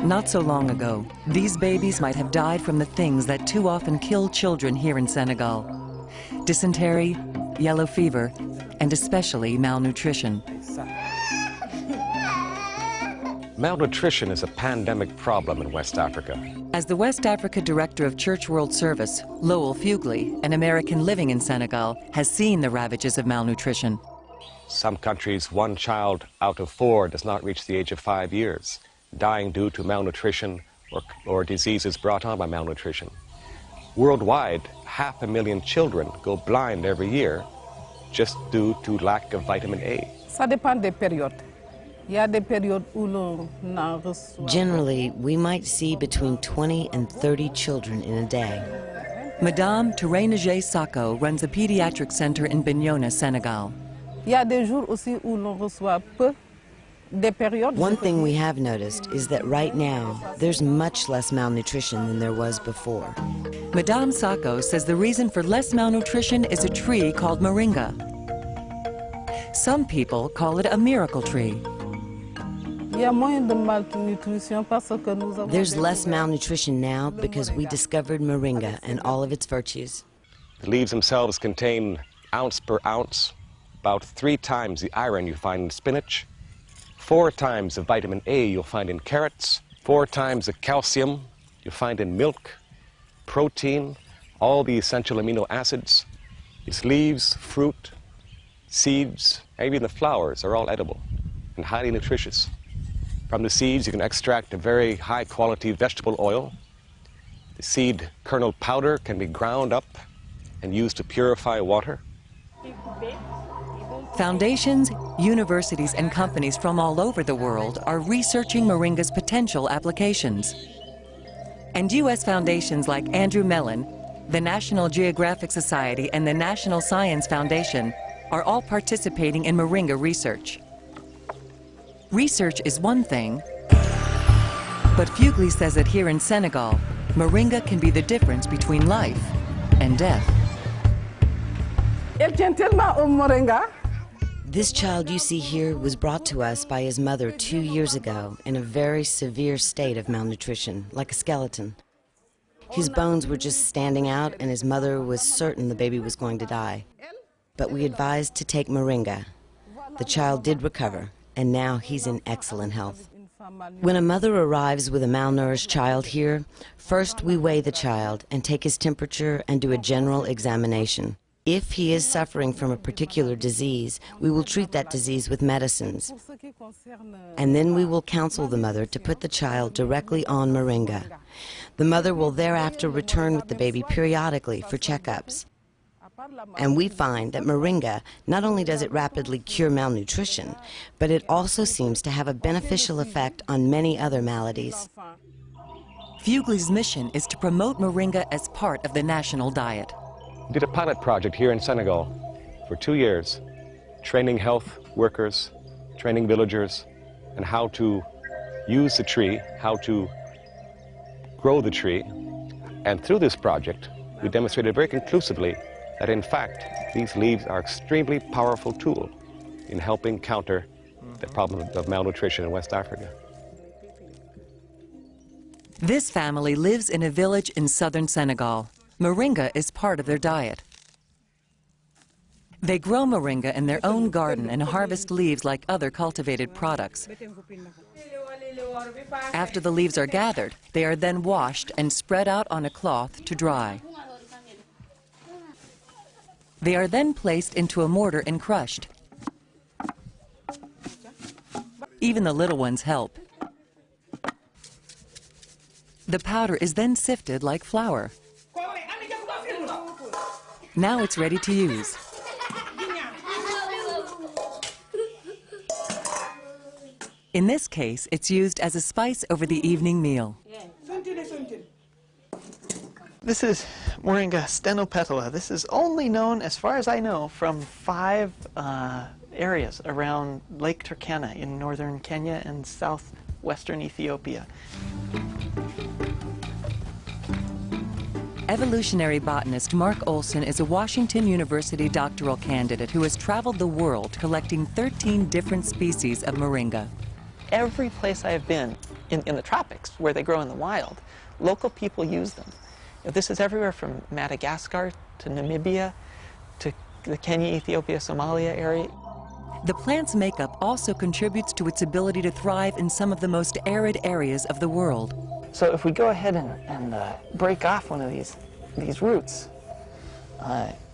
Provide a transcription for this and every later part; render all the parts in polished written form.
Not so long ago, these babies might have died from the things that too often kill children here in Senegal: dysentery, yellow fever, and especially malnutrition. Malnutrition is a pandemic problem in West Africa. As the West Africa Director of Church World Service, Lowell Fugley, an American living in Senegal, has seen the ravages of malnutrition. Some countries, 1 child out of 4 does not reach the age of 5 years, dying due to malnutrition or diseases brought on by malnutrition. Worldwide, 500,000 children go blind every year just due to lack of vitamin A. Ça dépend des périodes. Generally, we might see between 20 and 30 children in a day. Madame Tourénégé Sako runs a pediatric center in Bignona, Senegal. One thing we have noticed is that right now, there's much less malnutrition than there was before. Madame Sako says the reason for less malnutrition is a tree called Moringa. Some people call it a miracle tree. There's less malnutrition now because we discovered Moringa and all of its virtues. The leaves themselves contain, ounce per ounce, about 3 times the iron you find in spinach, 4 times the vitamin A you'll find in carrots, 4 times the calcium you find in milk, protein, all the essential amino acids. Its leaves, fruit, seeds, even the flowers are all edible and highly nutritious. From the seeds, you can extract a very high-quality vegetable oil. The seed kernel powder can be ground up and used to purify water. Foundations, universities, and companies from all over the world are researching Moringa's potential applications. And U.S. foundations like Andrew Mellon, the National Geographic Society, and the National Science Foundation are all participating in Moringa research. Research is one thing, but Fugley says that here in Senegal, Moringa can be the difference between life and death. This child you see here was brought to us by his mother 2 years ago in a very severe state of malnutrition, like a skeleton. His bones were just standing out and his mother was certain the baby was going to die. But we advised to take Moringa. The child did recover, and now he's in excellent health. When a mother arrives with a malnourished child here, first we weigh the child and take his temperature and do a general examination. If he is suffering from a particular disease, we will treat that disease with medicines. And then we will counsel the mother to put the child directly on Moringa. The mother will thereafter return with the baby periodically for checkups. And we find that Moringa not only does it rapidly cure malnutrition, but it also seems to have a beneficial effect on many other maladies. Fugley's mission is to promote Moringa as part of the national diet. We did a pilot project here in Senegal for 2 years, training health workers, training villagers, and how to use the tree, how to grow the tree. And through this project, we demonstrated very conclusively that in fact, these leaves are an extremely powerful tool in helping counter the problem of malnutrition in West Africa. This family lives in a village in southern Senegal. Moringa is part of their diet. They grow Moringa in their own garden and harvest leaves like other cultivated products. After the leaves are gathered, they are then washed and spread out on a cloth to dry. They are then placed into a mortar and crushed. Even the little ones help. The powder is then sifted like flour. Now it's ready to use. In this case, it's used as a spice over the evening meal. This is Moringa stenopetala. This is only known, as far as I know, from 5 areas around Lake Turkana in northern Kenya and southwestern Ethiopia. Evolutionary botanist Mark Olson is a Washington University doctoral candidate who has traveled the world collecting 13 different species of Moringa. Every place I've been, in the tropics, where they grow in the wild. Local people use them. This is everywhere from Madagascar to Namibia to the Kenya, Ethiopia, Somalia area. The plant's makeup also contributes to its ability to thrive in some of the most arid areas of the world. So if we go ahead and break off one of these roots,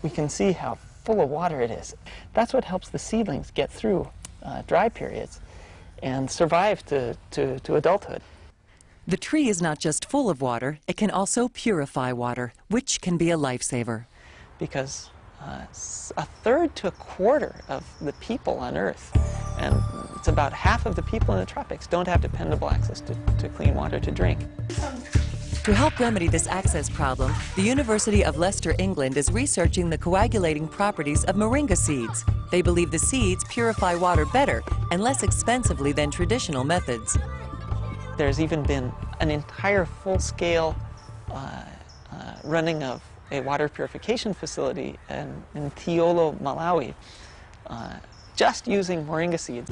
we can see how full of water it is. That's what helps the seedlings get through dry periods and survive to adulthood. The tree is not just full of water, it can also purify water, which can be a lifesaver. Because a third to a quarter of the people on Earth, and it's about half of the people in the tropics, don't have dependable access to clean water to drink. To help remedy this access problem, the University of Leicester, England is researching the coagulating properties of moringa seeds. They believe the seeds purify water better and less expensively than traditional methods. There's even been an entire full-scale running of a water purification facility in Tiolo, Malawi, just using moringa seeds.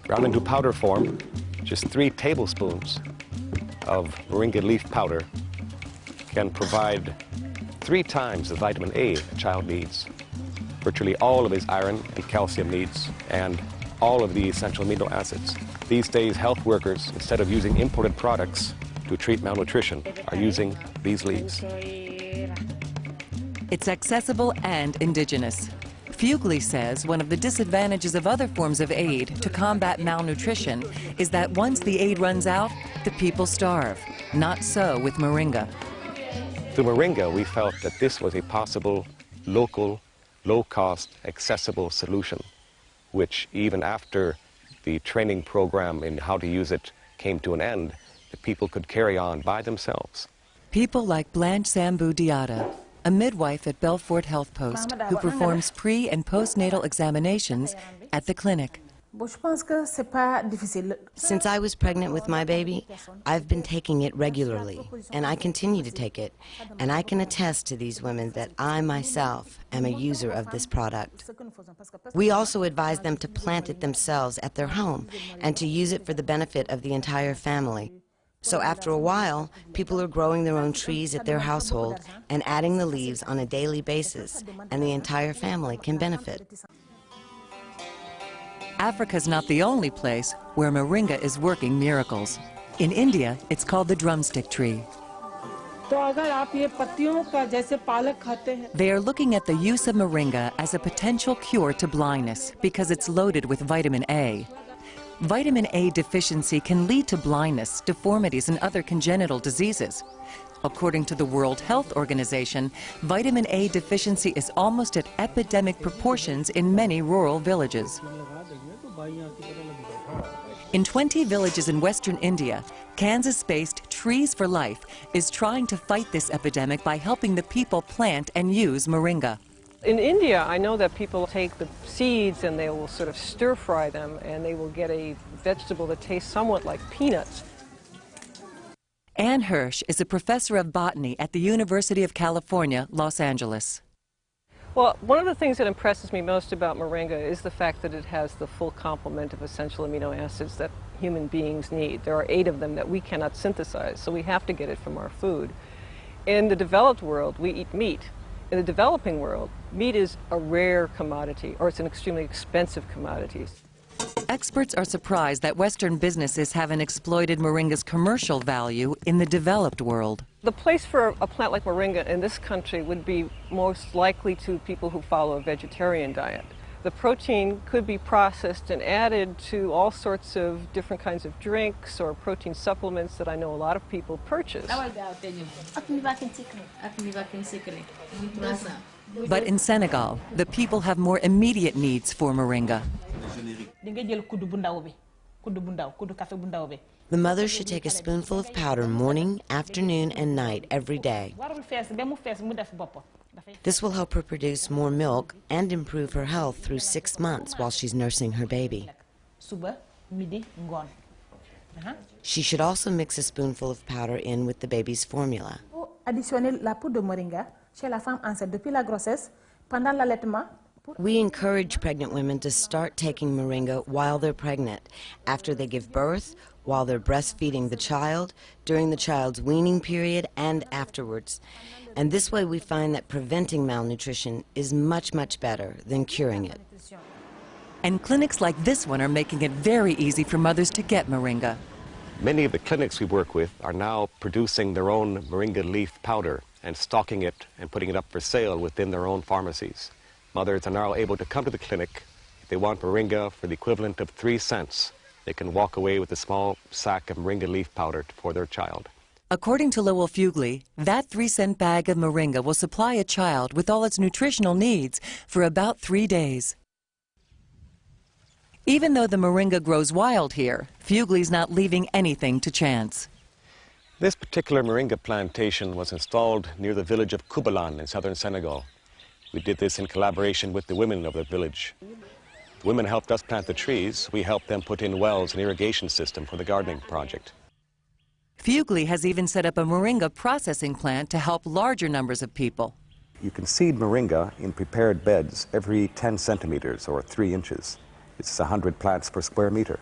Ground into powder form, just 3 tablespoons of moringa leaf powder can provide 3 times the vitamin A a child needs, virtually all of his iron and calcium needs, and all of the essential amino acids. These days, health workers, instead of using imported products to treat malnutrition, are using these leaves. It's accessible and indigenous. Fugly says one of the disadvantages of other forms of aid to combat malnutrition is that once the aid runs out, the people starve. Not so with moringa. Through moringa, we felt that this was a possible, local, low-cost, accessible solution, which even after the training program in how to use it came to an end, the people could carry on by themselves. People like Blanche Sambu Diata, a midwife at Belfort Health Post who performs pre- and postnatal examinations at the clinic. Since I was pregnant with my baby, I've been taking it regularly, and I continue to take it. And I can attest to these women that I myself am a user of this product. We also advise them to plant it themselves at their home and to use it for the benefit of the entire family. So after a while, people are growing their own trees at their household and adding the leaves on a daily basis, and the entire family can benefit. Africa's not the only place where moringa is working miracles. In India, it's called the drumstick tree. They are looking at the use of moringa as a potential cure to blindness because it's loaded with vitamin A. Vitamin A deficiency can lead to blindness, deformities, and other congenital diseases. According to the World Health Organization, vitamin A deficiency is almost at epidemic proportions in many rural villages. In 20 villages in western India, Kansas-based Trees for Life is trying to fight this epidemic by helping the people plant and use moringa. In India, I know that people take the seeds and they will sort of stir-fry them, and they will get a vegetable that tastes somewhat like peanuts. Ann Hirsch is a professor of botany at the University of California, Los Angeles. Well, one of the things that impresses me most about moringa is the fact that it has the full complement of essential amino acids that human beings need. There are 8 of them that we cannot synthesize, so we have to get it from our food. In the developed world, we eat meat. In the developing world, meat is a rare commodity, or it's an extremely expensive commodity. Experts are surprised that Western businesses haven't exploited moringa's commercial value in the developed world. The place for a plant like moringa in this country would be most likely to people who follow a vegetarian diet. The protein could be processed and added to all sorts of different kinds of drinks or protein supplements that I know a lot of people purchase. But in Senegal, the people have more immediate needs for moringa. The mother should take a spoonful of powder morning, afternoon, and night every day. This will help her produce more milk and improve her health through 6 months while she's nursing her baby. She should also mix a spoonful of powder in with the baby's formula. Additionner la poudre de moringa chez la femme enceinte depuis la grossesse, pendant l'allaitement, We encourage pregnant women to start taking moringa while they're pregnant, after they give birth, while they're breastfeeding the child, during the child's weaning period, and afterwards. And this way we find that preventing malnutrition is much, much better than curing it. And clinics like this one are making it very easy for mothers to get moringa. Many of the clinics we work with are now producing their own moringa leaf powder and stocking it and putting it up for sale within their own pharmacies. Mothers are now able to come to the clinic. If they want moringa for the equivalent of 3 cents, they can walk away with a small sack of moringa leaf powder for their child. According to Lowell Fugely, that 3-cent bag of moringa will supply a child with all its nutritional needs for about 3 days. Even though the moringa grows wild here, Fugely's not leaving anything to chance. This particular moringa plantation was installed near the village of Kubalan in southern Senegal. We did this in collaboration with the women of the village. The women helped us plant the trees. We helped them put in wells and irrigation system for the gardening project. Fugely has even set up a moringa processing plant to help larger numbers of people. You can seed moringa in prepared beds every 10 centimeters or 3 inches. It's 100 plants per square meter.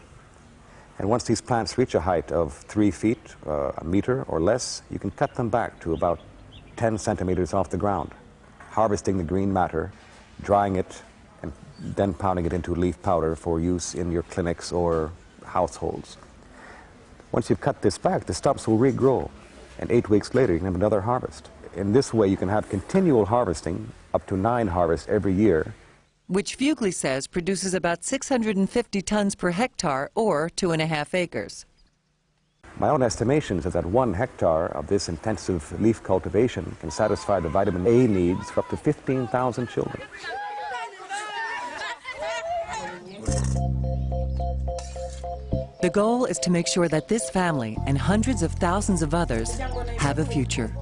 And once these plants reach a height of 3 feet, a meter or less, you can cut them back to about 10 centimeters off the ground, harvesting the green matter, drying it, and then pounding it into leaf powder for use in your clinics or households. Once you've cut this back, the stumps will regrow, and 8 weeks later you can have another harvest. In this way you can have continual harvesting, up to 9 harvests every year, which Fugely says produces about 650 tons per hectare, or 2.5 acres. My own estimations is that 1 hectare of this intensive leaf cultivation can satisfy the vitamin A needs for up to 15,000 children. The goal is to make sure that this family and hundreds of thousands of others have a future.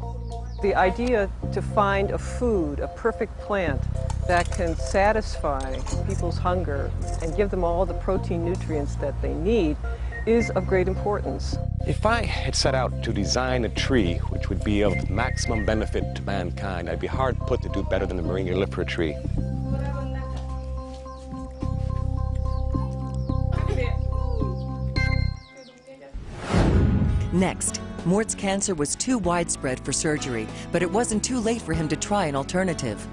The idea to find a food, a perfect plant, that can satisfy people's hunger and give them all the protein nutrients that they need is of great importance. If I had set out to design a tree which would be of maximum benefit to mankind, I'd be hard put to do better than the Moringa llifera tree. Next, Mort's cancer was too widespread for surgery, but it wasn't too late for him to try an alternative.